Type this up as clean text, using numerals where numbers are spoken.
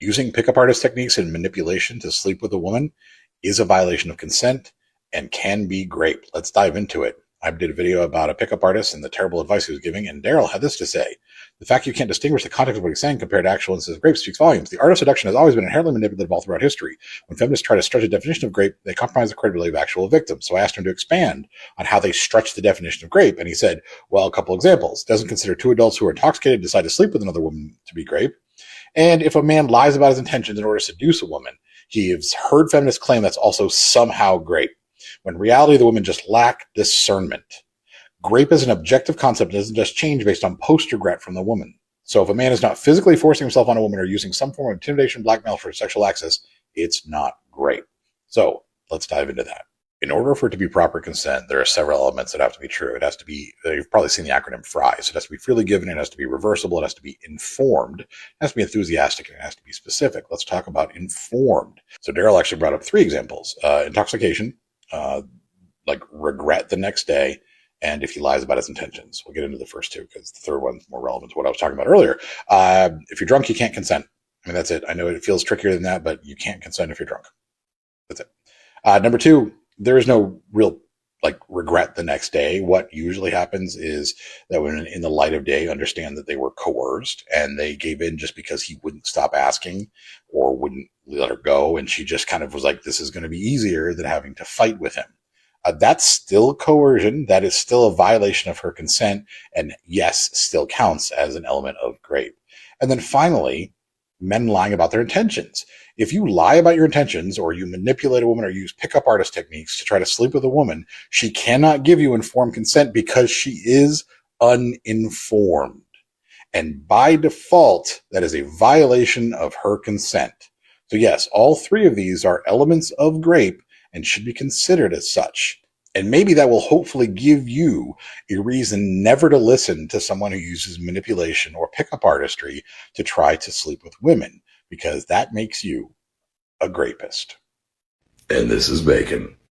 Using pickup artist techniques and manipulation to sleep with a woman is a violation of consent and can be grape. Let's dive into it. I did a video about a pickup artist and the terrible advice he was giving, and Daryl had this to say. The fact you can't distinguish the context of what he's saying compared to actual instances of grape speaks volumes. The art of seduction has always been inherently manipulative all throughout history. When feminists try to stretch a definition of grape, they compromise the credibility of actual victims. So I asked him to expand on how they stretch the definition of grape, and he said, well, a couple examples. Doesn't consider two adults who are intoxicated decide to sleep with another woman to be grape. And if a man lies about his intentions in order to seduce a woman, he has heard feminists claim that's also somehow grape, when in reality the women just lack discernment. Grape as an objective concept doesn't just change based on post-regret from the woman. So if a man is not physically forcing himself on a woman or using some form of intimidation, blackmail for sexual access, it's not grape. So let's dive into that. In order for it to be proper consent, there are several elements that have to be true. It has to be, you've probably seen the acronym FRIES. It has to be freely given, it has to be reversible, it has to be informed, it has to be enthusiastic, and it has to be specific. Let's talk about informed. So Daryl actually brought up 3 examples. Intoxication, like regret the next day, and if he lies about his intentions. We'll get into the first 2 because the third one's more relevant to what I was talking about earlier. If you're drunk, you can't consent. I mean, that's it. I know it feels trickier than that, but you can't consent if you're drunk. That's it. Number 2, there is no real regret the next day. What usually happens is that when in the light of day understand that they were coerced and they gave in just because he wouldn't stop asking or wouldn't let her go. And she just kind of was like, this is going to be easier than having to fight with him. That's still coercion. That is still a violation of her consent. And yes, still counts as an element of grape. And then finally, men lying about their intentions. If you lie about your intentions or you manipulate a woman or use pickup artist techniques to try to sleep with a woman, she cannot give you informed consent because she is uninformed. And by default, that is a violation of her consent. So yes, all 3 of these are elements of grape and should be considered as such. And maybe that will hopefully give you a reason never to listen to someone who uses manipulation or pickup artistry to try to sleep with women, because that makes you a grapist. And this is Bacon.